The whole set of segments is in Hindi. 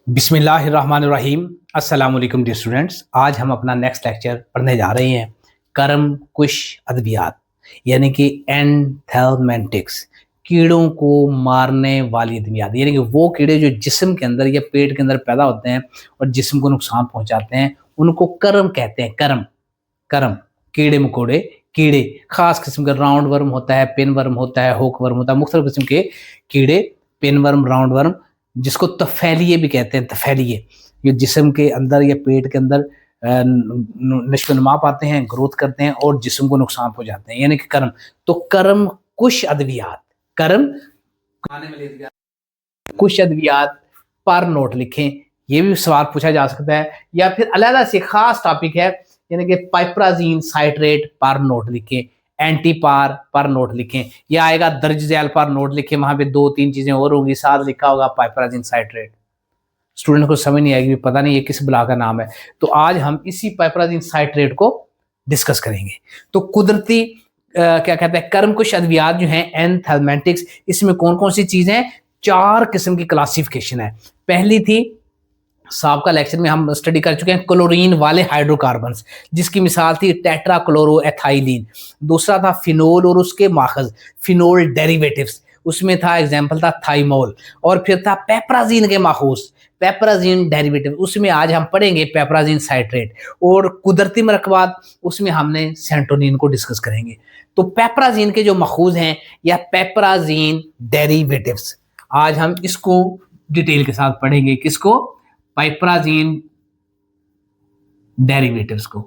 बिस्मिल्लाहिर्रहमानिर्रहीम। अस्सलाम वालेकुम डियर स्टूडेंट्स। आज हम अपना नेक्स्ट लेक्चर पढ़ने जा रहे हैं कर्म कुश अद्वियात यानी कि एंथेलमेंटिक्स, कीड़ों को मारने वाली अद्वियात, यानी कि वो कीड़े जो जिस्म के अंदर या पेट के अंदर पैदा होते हैं और जिस्म को नुकसान पहुंचाते हैं, उनको कर्म कहते हैं। कर्म कर्म कीड़े मकोड़े, कीड़े खास किस्म का राउंड वर्म होता है, पिन वर्म होता है, होक वर्म होता है, मुख्तलिफ किस्म के कीड़े, पिन वर्म, राउंड वर्म, जिसको तफैलिये भी कहते हैं। तफैलिये ये जिस्म के अंदर या पेट के अंदर नश्व नुमा पाते हैं, ग्रोथ करते हैं और जिस्म को नुकसान पहुंचाते हैं, यानी कि कर्म। तो कर्म कुश अद्वियात, कर्म कुछ अद्वियात पर नोट लिखें। ये भी सवाल पूछा जा सकता है, या फिर अलग से खास टॉपिक है, यानी कि पाइपराजीन साइट्रेट पर नोट लिखें, एंटी पार पर नोट लिखें, या आएगा दर्ज झैल पर नोट लिखें। वहां पे 2-3 चीजें और होंगी, साथ लिखा होगा पाइपराजीन साइट्रेट। स्टूडेंट को समझ नहीं आएगी, पता नहीं ये किस बला का नाम है। तो आज हम इसी पाइपराजीन साइट्रेट को डिस्कस करेंगे। तो कुदरती क्या कहते हैं, कर्म कुछ अद्वियात जो हैं एंथेलमेंटिक्स, इसमें कौन कौन सी चीजें हैं? 4 किस्म की क्लासिफिकेशन है। पहली थी, साहब का लेक्चर में हम स्टडी कर चुके हैं, क्लोरीन वाले हाइड्रोकार्बन्स, जिसकी मिसाल थी टेट्राक्लोरोएथाइलीन। दूसरा था फिनोल और उसके माखज, फिनोल डेरिवेटिव्स, उसमें था एग्जाम्पल था थाइमोल। और फिर था पेपराजीन के माखूज, पेपराजीन डेरिवेटिव, उसमें आज हम पढ़ेंगे पेपराजीन साइट्रेट। और कुदरती मरकबात, उसमें हमने सेंटोनिन को डिस्कस करेंगे। तो पेपराजीन के जो मखूज हैं या पेपराजीन डेरिवेटिव्स, आज हम इसको डिटेल के साथ पढ़ेंगे। किसको? पाइपराजीन डेरिवेटिव्स को।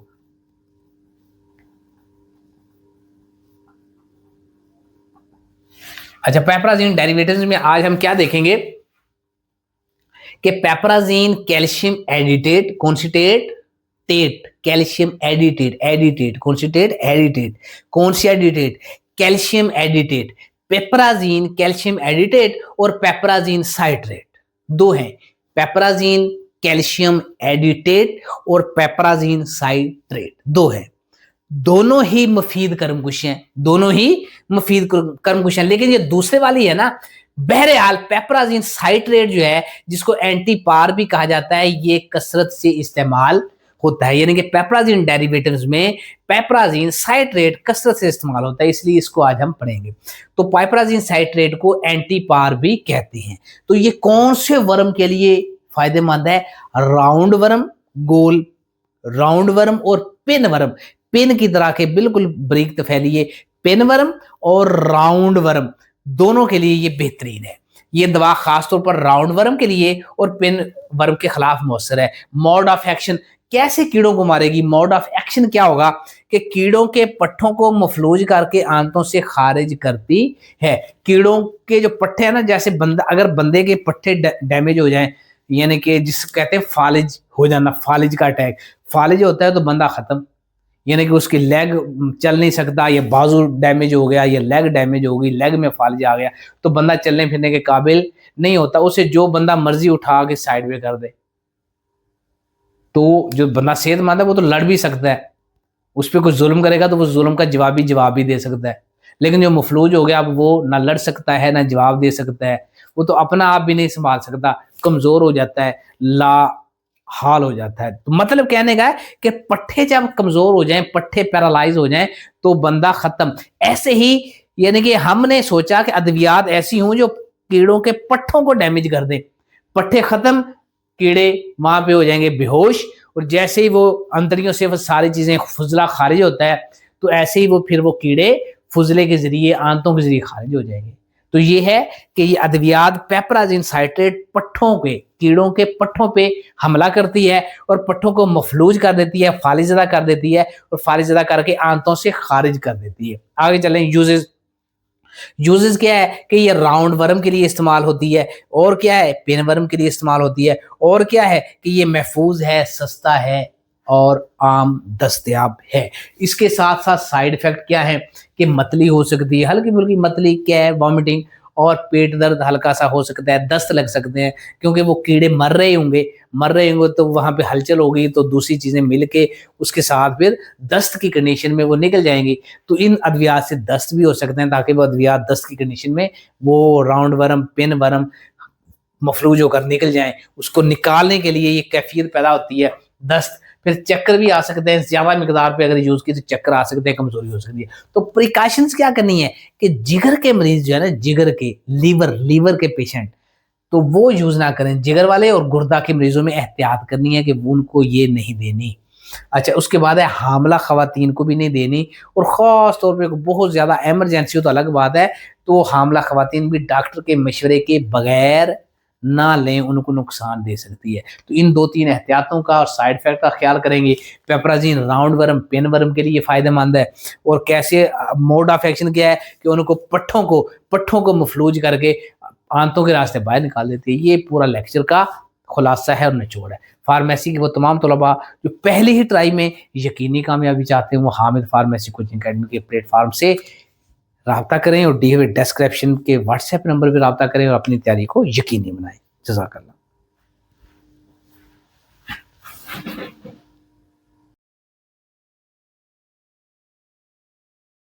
अच्छा, पेपराजीन डेरिवेटिव्स में आज हम क्या देखेंगे कि पेपराजीन कैल्शियम एडिटेट, कौनसीटेट टेट, कैल्शियम एडिटेट, एडिटेट कौनसीटेट एडिटेट, कौन सी एडिटेट? कैल्शियम एडिटेट। पेपराजीन कैल्शियम एडिटेट और पेपराजीन साइट्रेट दो हैं, पेपराजीन कैल्शियम एडिटेट और पेपराजीन साइट्रेट दो हैं। दोनों ही मुफीद कर्मकुश हैं, दोनों ही मुफीद कर्मकुश हैं। लेकिन ये दूसरे वाली है ना, बहरहाल पेपराजीन साइट्रेट जो है, जिसको एंटी पार भी कहा जाता है, ये कसरत से इस्तेमाल होता है। यानी कि पेपराजीन डेरिवेटिव्स में पेपराजीन साइट्रेट कसरत से इस्तेमाल होता है, इसलिए इसको आज हम पढ़ेंगे। तो पेपराजीन साइट्रेट को एंटी पार भी कहते हैं। तो ये कौन से वर्म के लिए फायदेमंद है? राउंड वर्म, गोल राउंड वर्म और पिन वर्म, पिन की तरह के बिल्कुल बारीक तफैलिये पिन वर्म और राउंड वर्म, दोनों के लिए ये बेहतरीन है। ये दवा खासतौर पर राउंड वर्म के लिए और पिन वर्म के खिलाफ मौसर है। मोड ऑफ एक्शन, कैसे कीड़ों को मारेगी? मोड ऑफ एक्शन क्या होगा कि कीड़ों के पट्टों को मफलूज करके आंतों से खारिज करती है। कीड़ों के जो पट्टे हैं ना, जैसे बंदा, अगर बंदे के पट्टे डैमेज हो जाएं, यानी कि जिस कहते हैं फालिज हो जाना, फालिज का अटैक, फालिज होता है तो बंदा खत्म, यानी कि उसकी लेग चल नहीं सकता, या बाजू डैमेज हो गया, या लेग डैमेज हो गई, लेग में फालिज आ गया, तो बंदा चलने फिरने के काबिल नहीं होता। उसे जो बंदा मर्जी उठा के साइड में कर दे, तो जो बंदा सेहतमंद है वो तो लड़ भी सकता है, उस पर कुछ जुल्म करेगा तो वो जुल्म का जवाब भी दे सकता है। लेकिन जो मफलूज हो गया, अब वो ना लड़ सकता है ना जवाब दे सकता है, वो तो अपना आप भी नहीं संभाल सकता, कमजोर हो जाता है, ला हाल हो जाता है। तो मतलब कहने का है कि पट्टे जब कमजोर हो जाएं, पट्टे पैरालाइज हो जाएं, तो बंदा खत्म। ऐसे ही यानी कि हमने सोचा कि अद्वियात ऐसी हों जो कीड़ों के पट्टों को डैमेज कर दे, पट्टे खत्म, कीड़े वहां पे हो जाएंगे बेहोश, और जैसे ही वो अंतड़ियों से वो सारी चीजें फुजला खारिज होता है, तो ऐसे ही वो फिर वो कीड़े फुजले के जरिए, आंतों के जरिए खारिज हो जाएंगे। तो ये है कि ये अद्वियात पेपराजीन साइट्रेट पट्ठों पे, कीड़ों के पट्ठों पे हमला करती है और पट्ठों को मफलूज कर देती है, फालिजदा कर देती है, और फालिजदा करके आंतों से खारिज कर देती है। आगे चलें, यूजेस। यूजेस क्या है कि ये राउंड वर्म के लिए इस्तेमाल होती है, और क्या है, पिन वर्म के लिए इस्तेमाल होती है, और क्या है कि ये महफूज है, सस्ता है और आम दस्तयाब है। इसके साथ साथ साइड इफेक्ट क्या है कि मतली हो सकती है, हल्की फुल्की मतली, क्या है, वॉमिटिंग, और पेट दर्द हल्का सा हो सकता है, दस्त लग सकते हैं, क्योंकि वो कीड़े मर रहे होंगे तो वहां पे हलचल होगी, तो दूसरी चीजें मिलके उसके साथ फिर दस्त की कंडीशन में वो निकल जाएंगी। तो इन अद्वियात से दस्त भी हो सकते हैं, ताकि वो अद्वियात दस्त की कंडीशन में वो राउंड वर्म, पिन वर्म, मफलूज होकर निकल जाएं, उसको निकालने के लिए ये कैफियत पैदा होती है, दस्त, फिर चक्कर भी आ सकते हैं, ज़्यादा मिकदार पे अगर यूज़ की तो चक्कर आ सकते हैं, कमज़ोरी हो सकती है। तो प्रिकॉशंस क्या करनी है कि जिगर के मरीज़ जो है ना, जिगर के, लीवर के पेशेंट, तो वो यूज़ ना करें। जिगर वाले और गुर्दा के मरीज़ों में एहतियात करनी है कि वो उनको ये नहीं देनी। अच्छा, उसके बाद है हामला ख़वातीन को भी नहीं देनी, और ख़ास तौर पे बहुत ज़्यादा इमरजेंसी हो तो अलग बात है, तो हामला ख़वातीन भी डॉक्टर के मशवरे के बगैर ना लें, उनको नुकसान दे सकती है। तो इन 2-3 एहतियातों का और साइड इफ़ेक्ट का ख़्याल करेंगे। पेपराज़ीन राउंड वर्म, पिन वर्म के लिए फ़ायदेमंद है, और कैसे मोड ऑफ एक्शन क्या है कि उनको पट्ठों को मफलूज करके आंतों के रास्ते बाहर निकाल देती है। ये पूरा लेक्चर का खुलासा है और निचोड़ है। फार्मेसी के वो तमाम तलबा जो पहले ही ट्राई में यकीनी कामयाबी चाहते हैं, वो हामिद फार्मेसी कोचिंग अकेडमी के प्लेटफॉर्म से राब्ता करें और दिए हुए डिस्क्रिप्शन के व्हाट्सएप नंबर पे राब्ता करें और अपनी तैयारी को यकीनी बनाएं। जज़ाकल्लाह।